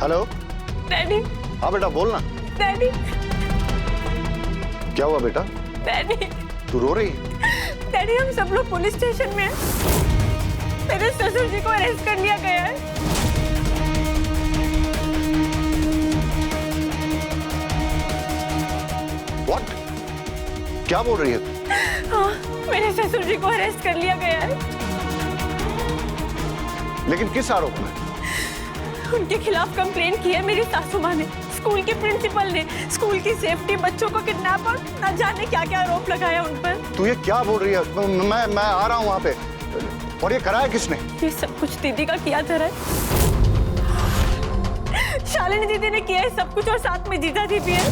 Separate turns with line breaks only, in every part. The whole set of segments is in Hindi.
Hello
daddy.
हाँ बेटा बोल ना।
डैडी।
क्या हुआ बेटा?
डैडी।
तू रो रही है?
डैडी हम सब लोग पुलिस स्टेशन में हैं। मेरे ससुर जी को अरेस्ट कर लिया गया है।
What? क्या बोल रही है?
हाँ, मेरे ससुर जी को अरेस्ट कर लिया गया है।
लेकिन किस आरोप में?
उनके खिलाफ कंप्लेन की है मेरी सासू माँ ने, स्कूल के प्रिंसिपल ने, स्कूल की सेफ्टी, बच्चों को किडनैप और न जाने क्या क्या आरोप लगाया उन पर।
तू ये क्या बोल रही है? मैं आ रहा हूँ वहाँ पे। और ये कराया किसने?
ये सब कुछ दीदी का किया था। शालिनी दीदी ने किया है सब कुछ, और साथ में जीजा जी भी है।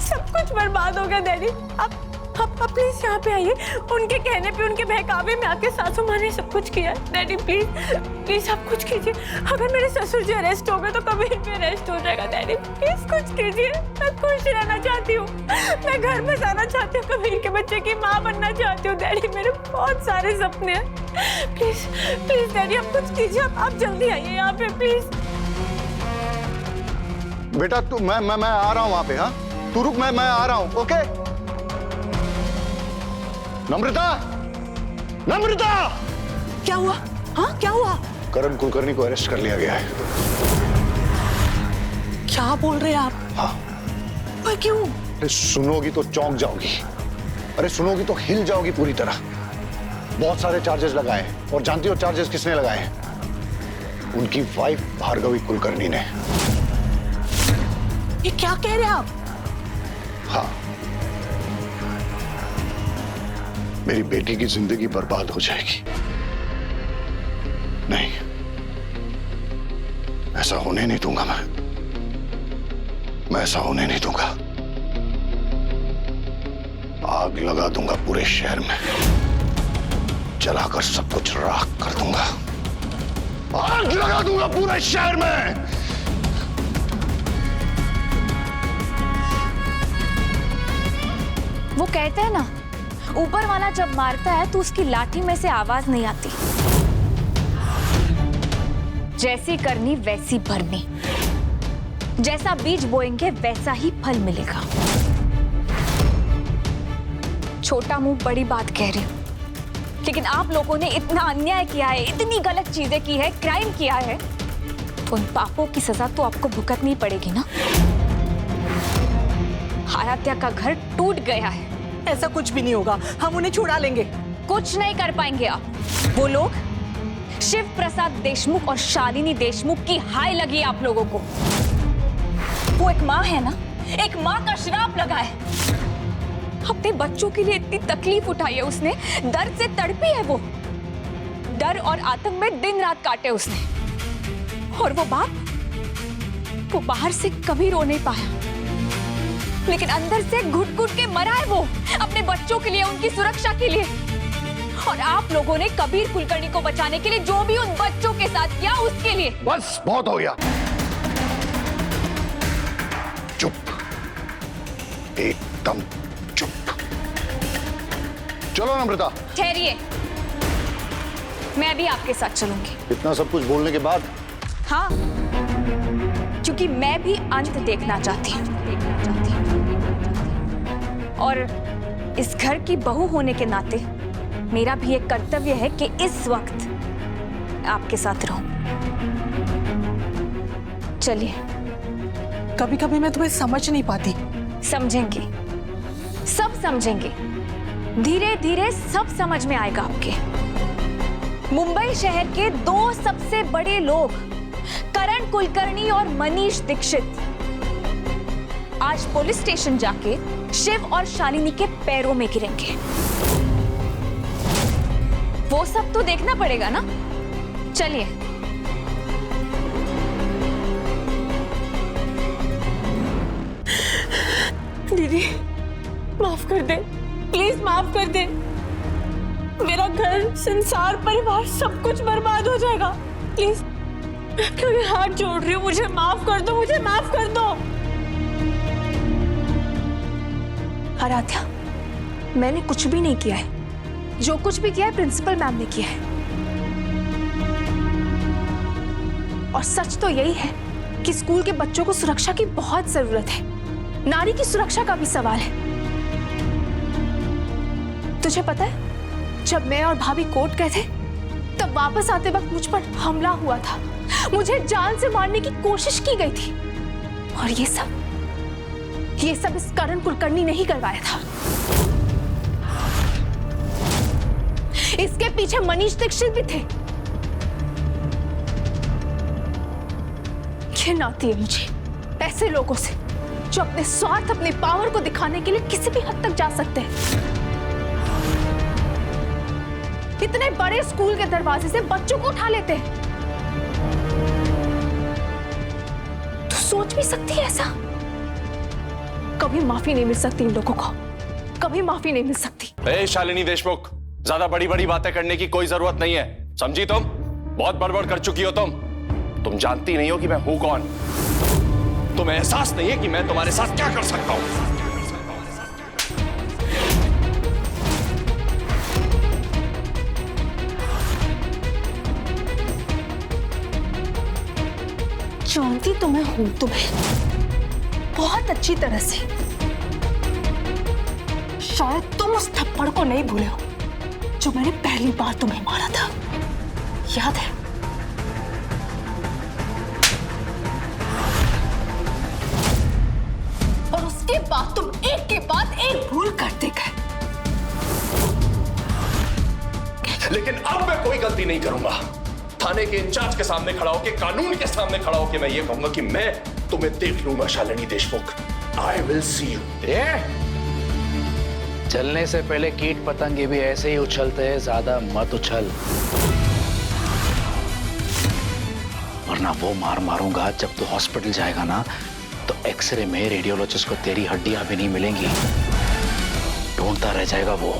सब कुछ बर्बाद हो गया डैडी। आप प्लीज यहाँ पे आइए। उनके कहने पे, उनके बहकावे में आपके सासू माँ ने सब कुछ किया है। डैडी प्लीज प्लीज आप कुछ कीजिए। अगर मेरे ससुर जी अरेस्ट हो गए तो कबीर भी अरेस्ट हो जाएगा। डैडी प्लीज कुछ कीजिए। मैं खुश रहना चाहती हूँ, मैं घर में जाना चाहती हूँ, कबीर के बच्चे की माँ बनना चाहती हूँ। डैडी मेरे बहुत सारे सपने हैं। प्लीज प्लीज डैडी आप कुछ कीजिए। आप जल्दी आइए यहाँ पे प्लीज।
बेटा तू मैं आ रहा हूँ वहाँ पे। हाँ तू रुक, मैं आ रहा हूँ। ओके नम्रता, नम्रता!
क्या हुआ? हाँ क्या हुआ?
करण कुलकर्णी को अरेस्ट कर लिया गया है।
क्या बोल रहे हैं आप?
हाँ।
पर क्यों?
अरे सुनोगी तो चौंक जाओगी। अरे सुनोगी तो हिल जाओगी पूरी तरह। बहुत सारे चार्जेस लगाए हैं। और जानती हो चार्जेस किसने लगाए हैं? उनकी वाइफ भार्गवी कुलकर्णी ने।
ये क्या कह रहे हैं आप?
हाँ, मेरी बेटी की जिंदगी बर्बाद हो जाएगी। नहीं, ऐसा होने नहीं दूंगा। मैं ऐसा होने नहीं दूंगा। आग लगा दूंगा पूरे शहर में, जलाकर सब कुछ राख कर दूंगा। आग लगा दूंगा पूरे शहर में।
वो कहते हैं ना, ऊपर वाला जब मारता है तो उसकी लाठी में से आवाज नहीं आती। जैसी करनी वैसी भरनी, जैसा बीज बोएंगे वैसा ही फल मिलेगा। छोटा मुंह बड़ी बात कह रही हूं, लेकिन आप लोगों ने इतना अन्याय किया है, इतनी गलत चीजें की है, क्राइम किया है, उन पापों की सजा तो आपको भुगतनी पड़ेगी ना। आराध्या का घर टूट गया है।
ऐसा कुछ भी नहीं होगा, हम उन्हें छुड़ा लेंगे।
कुछ नहीं कर पाएंगे आप। वो लोग शिव प्रसाद देशमुख और शालिनी देशमुख की हाय लगी आप लोगों को। वो एक माँ है ना, एक माँ का श्राप लगा है। अपने बच्चों के लिए इतनी तकलीफ उठाई है उसने, दर्द से तड़पी है वो, डर और आतंक में दिन रात काटे उसने। और वो बाप, वो बाहर से कभी रो नहीं पाया, लेकिन अंदर से घुट घुट के मरा है वो, अपने बच्चों के लिए, उनकी सुरक्षा के लिए। और आप लोगों ने कबीर कुलकर्णी को बचाने के लिए जो भी उन बच्चों के साथ किया, उसके लिए।
बस बहुत हो गया। चुप, एकदम चुप। चलो नम्रता।
ठहरिए, मैं भी आपके साथ चलूंगी।
इतना सब कुछ बोलने के बाद?
हाँ, क्योंकि मैं भी अंत देखना चाहती हूँ। और इस घर की बहू होने के नाते मेरा भी एक कर्तव्य है कि इस वक्त आपके साथ रहूं। चलिए।
कभी कभी मैं तुम्हें समझ नहीं पाती।
समझेंगे, सब समझेंगे, धीरे धीरे सब समझ में आएगा आपके। मुंबई शहर के दो सबसे बड़े लोग, करण कुलकर्णी और मनीष दीक्षित, आज पुलिस स्टेशन जाके शिव और शालिनी के पैरों में गिरेंगे। वो सब तो देखना पड़ेगा ना। चलिए।
दीदी माफ कर दे, प्लीज माफ कर दे। मेरा घर, संसार, परिवार सब कुछ बर्बाद हो जाएगा। प्लीज मैं हाथ जोड़ रही हूँ, मुझे माफ कर दो, मुझे माफ कर दो।
आराध्या, मैंने कुछ भी नहीं किया है। जो कुछ भी किया है प्रिंसिपल मैम ने किया है।
और सच तो यही है कि स्कूल के बच्चों को सुरक्षा की बहुत जरूरत है। नारी की सुरक्षा का भी सवाल है। तुझे पता है, जब मैं और भाभी कोर्ट गए थे तब वापस आते वक्त मुझ पर हमला हुआ था। मुझे जान से मारने की कोशिश की गई थी और ये सब इस करण कुलकर्णी ने ही करवाया था। इसके पीछे मनीष दीक्षित भी थे। घिन आती है मुझे ऐसे लोगों से जो अपने स्वार्थ, अपने पावर को दिखाने के लिए किसी भी हद तक जा सकते हैं। इतने बड़े स्कूल के दरवाजे से बच्चों को उठा लेते हैं। तो सोच भी सकती है ऐसा? कभी माफी नहीं मिल सकती इन लोगों को, कभी माफी नहीं मिल सकती।
शालिनी देशमुख, ज्यादा बड़ी बड़ी बातें करने की कोई जरूरत नहीं है, समझी तुम? बहुत बड़बड़ कर चुकी हो तुम जानती नहीं हो कि मैं हूं कौन। तुम्हें एहसास नहीं है कि मैं तुम्हारे साथ क्या कर सकता हूं।
जानती तो मैं हूं तुम्हें बहुत अच्छी तरह से। शायद तुम उस थप्पड़ को नहीं भूले हो जो मैंने पहली बार तुम्हें मारा था, याद है? और उसके बाद तुम एक के बाद एक भूल करते गए।
लेकिन अब मैं कोई गलती नहीं करूंगा। थाने के इंचार्ज के सामने खड़ा होकर, कानून के सामने खड़ा होकर मैं ये कहूंगा कि मैं तुम्हें देख लूंगा Shalini Deshmukh. I will see you.
चलने से पहले कीट पतंगे भी ऐसे ही उछलते हैं, ज्यादा मत उछल, वरना वो मार मारूंगा जब तू हॉस्पिटल जाएगा ना, तो एक्सरे में रेडियोलॉजिस्ट को तेरी हड्डियां भी नहीं मिलेंगी। ढूंढता रह जाएगा वो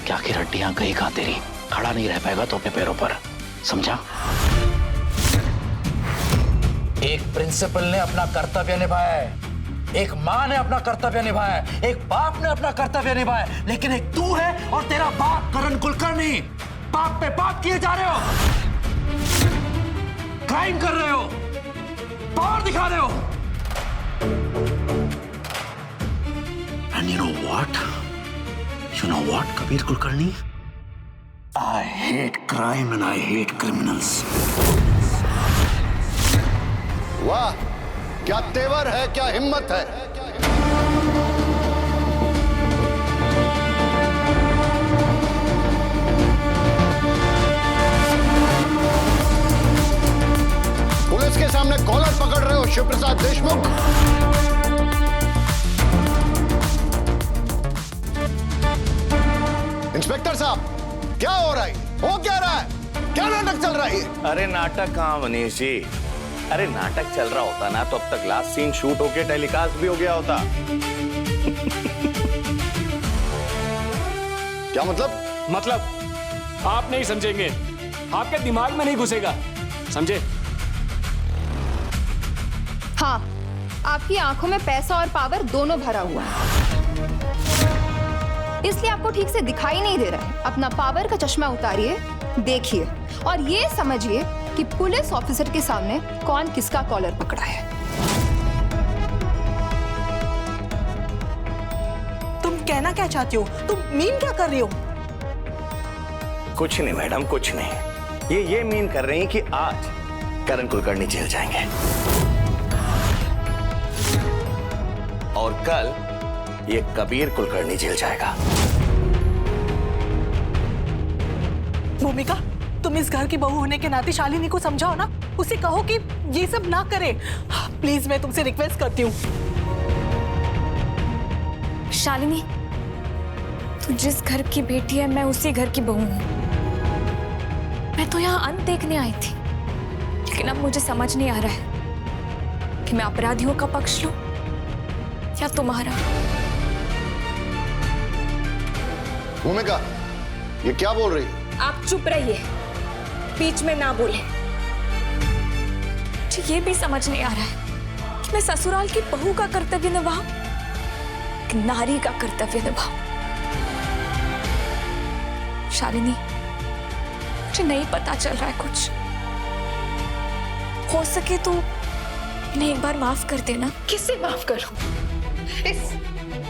कि आखिर हड्डियां गई कहां तेरी। खड़ा नहीं रह पाएगा तो अपने पैरों पर, समझा? एक प्रिंसिपल ने अपना कर्तव्य निभाया है, एक मां ने अपना कर्तव्य निभाया है, एक बाप ने अपना कर्तव्य निभाया है, लेकिन एक तू है और तेरा बाप करण कुलकर्णी बाप पे बाप किए जा रहे हो, क्राइम कर रहे हो, पावर दिखा रहे हो। And you know what, Kabir Kulkarni? I hate crime and I hate criminals.
वाह, क्या तेवर है, क्या हिम्मत है। पुलिस के सामने कॉलर पकड़ रहे हो शिव प्रसाद देशमुख। इंस्पेक्टर साहब, क्या हो रहा है? हो क्या रहा है? क्या नाटक चल रहा है?
अरे नाटक कहाँ मनीष जी? अरे नाटक चल रहा होता ना तो अब तक लास्ट सीन शूट होके टेलीकास्ट भी हो गया होता।
क्या मतलब?
मतलब आप नहीं समझेंगे, आपके दिमाग में नहीं घुसेगा, समझे?
हाँ, आपकी आंखों में पैसा और पावर दोनों भरा हुआ है, इसलिए आपको ठीक से दिखाई नहीं दे रहा है। अपना पावर का चश्मा उतारिए, देखिए और ये समझिए कि पुलिस ऑफिसर के सामने कौन किसका कॉलर पकड़ा है।
तुम कहना क्या चाहती हो? तुम मीन क्या कर रही हो?
कुछ नहीं मैडम, कुछ नहीं। ये मीन कर रही हैं कि आज करण कुलकर्णी जेल जाएंगे और कल ये कबीर कुलकर्णी जेल जाएगा।
भूमिका, तुम इस घर की बहू होने के नाते शालिनी को समझाओ ना, उसे कहो कि ये सब ना करे। प्लीज, मैं तुमसे रिक्वेस्ट करती हूँ।
शालिनी, तू जिस घर की बेटी है मैं उसी घर की बहू हूँ। मैं तो यहाँ अंत देखने आई थी, लेकिन अब मुझे समझ नहीं आ रहा है कि मैं अपराधियों का पक्ष लूं या तुम्हारा।
भूमिका, ये क्या बोल रही है?
आप चुप रहिए, बीच में ना बोले।
मुझे ये भी समझ नहीं आ रहा है कि मैं ससुराल की बहू का कर्तव्य निभाऊं कि नारी का कर्तव्य निभाऊं। शालिनी, मुझे नहीं पता चल रहा है कुछ।
हो सके तो इन्हें एक बार माफ कर देना।
किससे माफ करूं?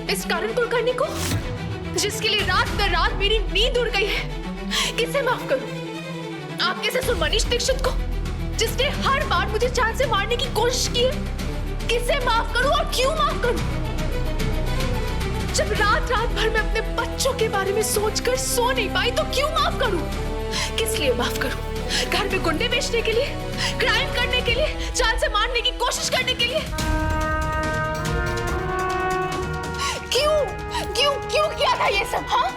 इस करण कुलकर्णी को, जिसके लिए रात दर रात मेरी नींद उड़ गई है, किससे माफ करूं? आपके ससुर मनीष दीक्षित को, जिसने हर बार मुझे जान से मारने की कोशिश की है, किससे माफ करूं और क्यों माफ करूं? जब रात रात भर मैं अपने बच्चों के बारे में सोचकर सो नहीं पाई तो क्यों माफ करूं? किस लिए माफ करूं? घर में गुंडे बेचने के लिए, क्राइम करने के लिए, जान से मारने की कोशिश करने के लिए? क्यों क्यों क्यों किया था ये सब? हाँ,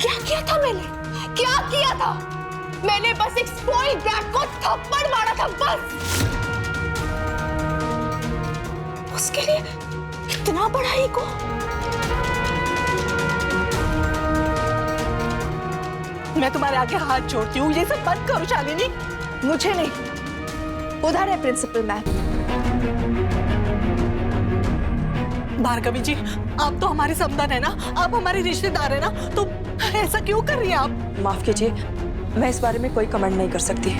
क्या किया था मैंने? क्या किया था? मैंने बस एक स्पॉइल्ड ब्रैट को थप्पड़ मारा था, बस। उसके लिए इतना बड़ा ईगो?
मैं तुम्हारे आगे हाथ जोड़ती हूँ, ये सब बंद करो शालिनी।
मुझे नहीं, उधर है प्रिंसिपल मैम।
भार्गवी जी, आप तो हमारी समधन है ना, आप हमारी रिश्तेदार है ना, तो ऐसा क्यों कर रही हैं आप?
माफ कीजिए, मैं इस बारे में कोई कमेंट नहीं कर सकती।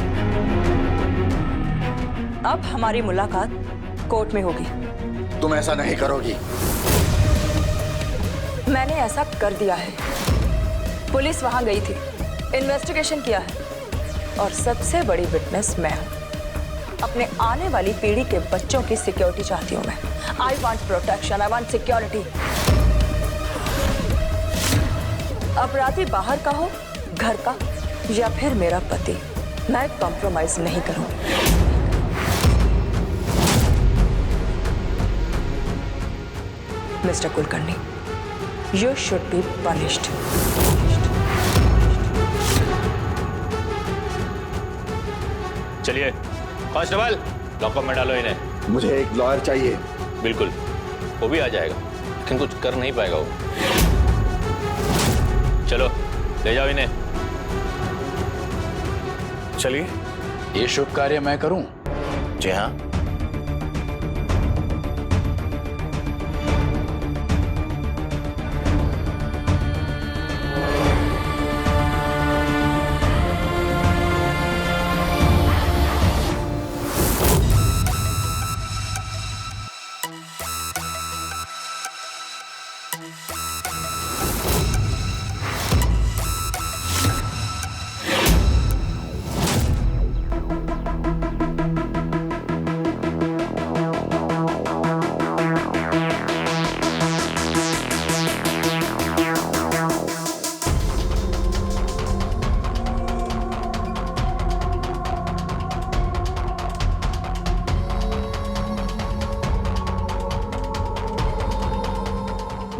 अब हमारी मुलाकात कोर्ट में होगी।
तुम ऐसा नहीं करोगी।
मैंने ऐसा कर दिया है। पुलिस वहां गई थी, इन्वेस्टिगेशन किया है, और सबसे बड़ी विटनेस मैं हूं। अपने आने वाली पीढ़ी के बच्चों की सिक्योरिटी चाहती हूं मैं। I want protection, I want security. अपराधी बाहर का हो, घर का, या फिर मेरा पति, मैं कॉम्प्रोमाइज नहीं करूंगी। Mister Kulkarni, you should be punished.
चलिए कांस्टेबल, लॉकअप में डालो इन्हें।
मुझे एक लॉयर चाहिए।
बिल्कुल, वो भी आ जाएगा, लेकिन कुछ कर नहीं पाएगा वो। चलो ले जाओ इन्हें।
चलिए, ये शुभ कार्य मैं करूं?
जी हाँ।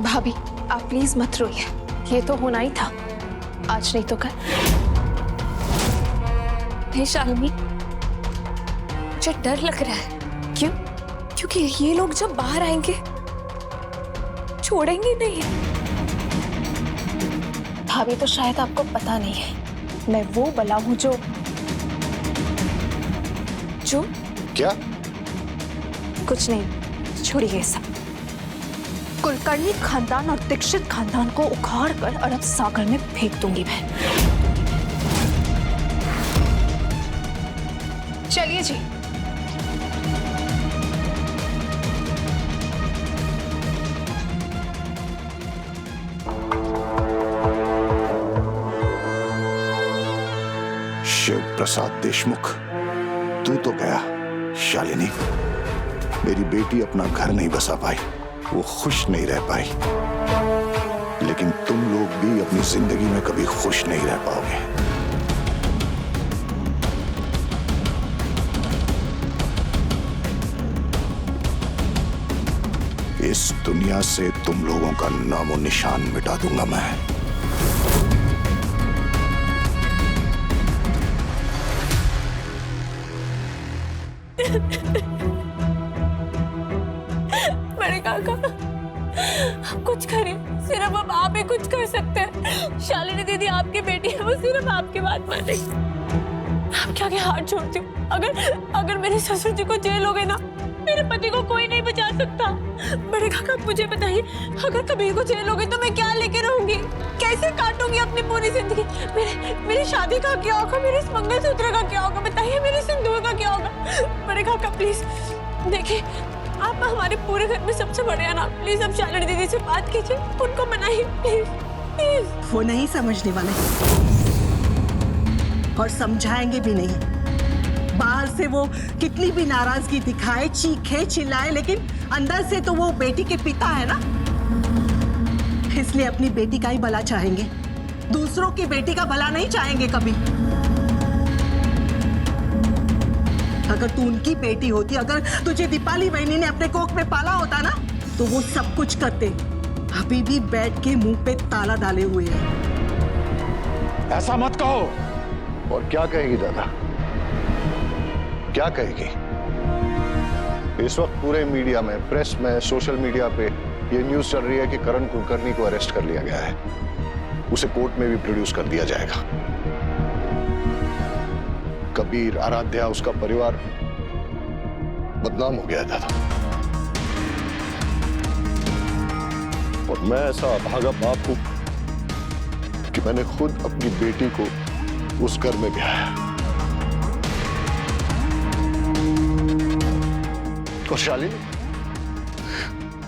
भाभी, आप प्लीज मत रोइए, ये तो होना ही था, आज नहीं तो कल।
नहीं शालिनी, मुझे डर लग रहा है। क्यों? क्योंकि ये लोग जब बाहर आएंगे छोड़ेंगे नहीं।
भाभी, तो शायद आपको पता नहीं है, मैं वो बला हूं जो
क्या?
कुछ नहीं, छोड़िए ये सब। कुलकर्णी खानदान और दीक्षित खानदान को उखाड़ कर अरब सागर में फेंक दूंगी मैं। चलिए जी।
शिव प्रसाद देशमुख, तू तो गया। शालिनी, मेरी बेटी अपना घर नहीं बसा पाई, वो खुश नहीं रह पाई, लेकिन तुम लोग भी अपनी जिंदगी में कभी खुश नहीं रह पाओगे। इस दुनिया से तुम लोगों का नामो निशान मिटा दूंगा मैं।
बड़े काका, आप कुछ करें, सिर्फ अब आप ही कुछ कर सकते हैं। शालिनी दीदी आपकी बेटी है, वो सिर्फ आपकी बात मानेगी। आपके आगे हाथ जोड़ती हूँ, अगर मेरे ससुर जी को जेल हो गई ना, मेरे पति को कोई नहीं बचा सकता। बड़े काका मुझे बताइए, अगर कबीर को जेल होगी तो मैं क्या लेके रहूंगी, कैसे काटूंगी अपनी पूरी जिंदगी? मेरी शादी का क्या होगा, मेरे इस मंगलसूत्र का क्या होगा, बताइए मेरे सिंदूर का क्या होगा? बड़े काका प्लीज देखिए, आप हमारे पूरे घर में सबसे बड़े हैं ना, प्लीज आप शालिनी दीदी से बात कीजिए, उनको मनाइए प्लीज प्लीज।
वो नहीं समझने वाले और समझाएंगे भी नहीं। बाहर से वो कितनी भी नाराजगी दिखाए, चीखे चिल्लाए, लेकिन अंदर से तो वो बेटी के पिता है ना, इसलिए अपनी बेटी का ही भला चाहेंगे, दूसरों की बेटी का भला नहीं चाहेंगे कभी। अगर तू उनकी बेटी होती, अगर तुझे दीपाली बहनी ने अपने कोख में पाला होता ना, तो वो सब कुछ करते। अभी भी बैठ के मुंह पे ताला डाले हुए हैं।
ऐसा मत कहो। और क्या कहेगी दादा, क्या कहेगी? इस वक्त पूरे मीडिया में, प्रेस में, सोशल मीडिया पे ये न्यूज चल रही है कि करण कुलकर्णी को अरेस्ट कर लिया गया है, उसे कोर्ट में भी प्रोड्यूस कर दिया जाएगा। कबीर, आराध्या, उसका परिवार बदनाम हो गया था। और मैं ऐसा अभागा बाप हूं कि मैंने खुद अपनी बेटी को उस घर में ब्याया, और शालिनी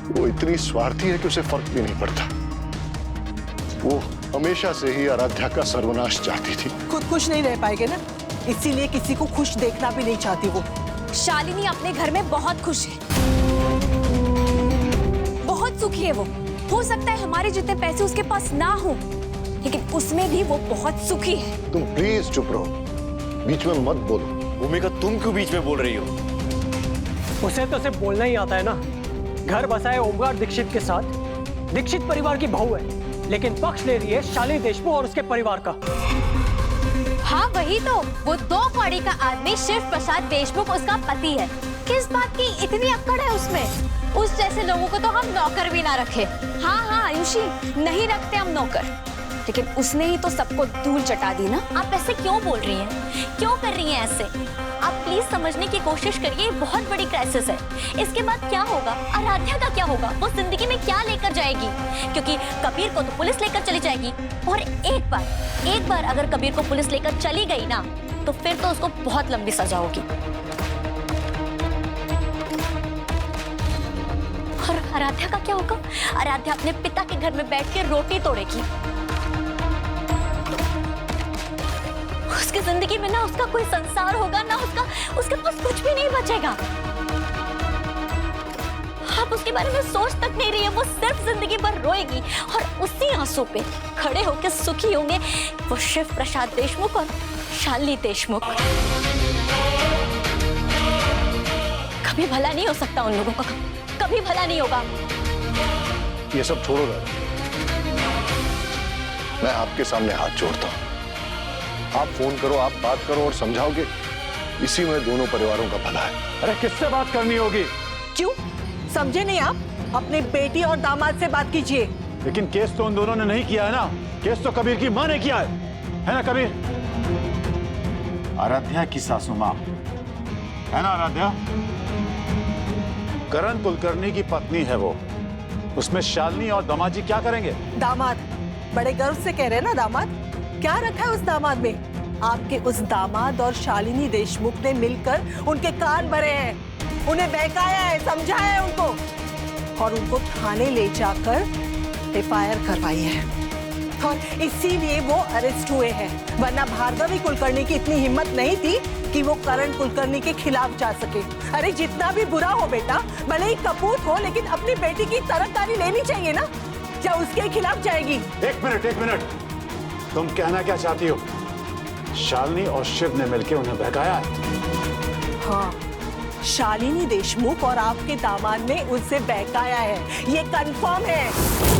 वो इतनी स्वार्थी है कि उसे फर्क भी नहीं पड़ता। वो हमेशा से ही आराध्या का सर्वनाश चाहती थी।
खुद खुश नहीं रह पाएंगे ना, इसीलिए किसी को खुश देखना भी नहीं चाहती वो।
शालिनी अपने घर में बहुत खुश है, बहुत सुखी है वो। हो सकता है हमारे जितने पैसे उसके पास ना हो, लेकिन उसमें भी वो बहुत सुखी है।
तुम प्लीज चुप रहो, बीच में मत बोलो।
भूमिका तुम क्यों बीच में बोल रही हो?
उसे तो सिर्फ बोलना ही आता है ना। घर बसाए ओमकार दीक्षित के साथ, दीक्षित परिवार की बहू है, लेकिन पक्ष ले रही है शालिनी देशमुख और उसके परिवार का।
हाँ वही तो, वो 2 कौड़ी का आदमी शिव प्रसाद देशमुख उसका पति है। किस बात की इतनी अक्कड़ है उसमें? उस जैसे लोगों को तो हम नौकर भी ना रखे। हाँ हाँ आयुषी, नहीं रखते हम नौकर, लेकिन उसने ही तो सबको धूल चटा दी ना। आप ऐसे क्यों बोल रही हैं? क्यों कर रही हैं ऐसे? आप प्लीज समझने की कोशिश करिए, बहुत बड़ी क्राइसिस है। इसके बाद क्या होगा? आराध्या का क्या होगा? वो जिंदगी में क्या लेकर जाएगी? क्योंकि कबीर को तो पुलिस लेकर चली जाएगी, और एक बार अगर कबीर को पुलिस लेकर चली गई ना, तो फिर तो उसको बहुत लंबी सजा होगी। और आराध्या का क्या होगा? आराध्या अपने पिता के घर में बैठ के रोटी तोड़ेगी। उसकी जिंदगी में ना उसका कोई संसार होगा ना, उसके पास कुछ भी नहीं बचेगा। आप उसके बारे में सोच तक नहीं रही है। वो सिर्फ जिंदगी भर रोएगी, और उसी आंसू पे खड़े होकर सुखी होंगे वो शिव प्रसाद देशमुख और शालिनी देशमुख। कभी भला नहीं हो सकता उन लोगों का, कभी भला नहीं होगा।
ये सब छोड़ो दादा, मैं आपके सामने हाथ जोड़ता हूं। आप फोन करो, आप बात करो और समझाओ कि इसी में दोनों परिवारों का भला है।
अरे किससे बात करनी होगी?
क्यों समझे नहीं आप? अपने बेटी और दामाद से बात कीजिए।
लेकिन केस तो उन दोनों ने नहीं किया है ना, केस तो कबीर की मां ने किया है ना कबीर? आराध्या की सासू मां है ना आराध्या? करण कुलकर्णी की पत्नी है वो, उसमें शालिनी और दामाजी क्या करेंगे?
दामाद, बड़े गर्व से कह रहे हैं ना दामाद। क्या रखा है उस दामाद में? आपके उस दामाद और शालिनी देशमुख ने मिलकर उनके कान भरे हैं, उन्हें बहकाया है, समझाया है उनको, और उनको थाने ले जाकर FIR करवाई है, और इसीलिए वो अरेस्ट हुए हैं। वरना भार्गवी कुलकर्णी की इतनी हिम्मत नहीं थी कि वो करण कुलकर्णी के खिलाफ जा सके। अरे जितना भी बुरा हो बेटा, भले ही कपूत हो, लेकिन अपनी बेटी की तरफदारी लेनी चाहिए ना, क्या उसके खिलाफ जाएगी?
एक मिनट, तुम कहना क्या चाहती हो? शालिनी और शिव ने मिलकर उन्हें बहकाया है?
हाँ, शालिनी देशमुख और आपके दामाद ने उनसे बहकाया है, ये कंफर्म है।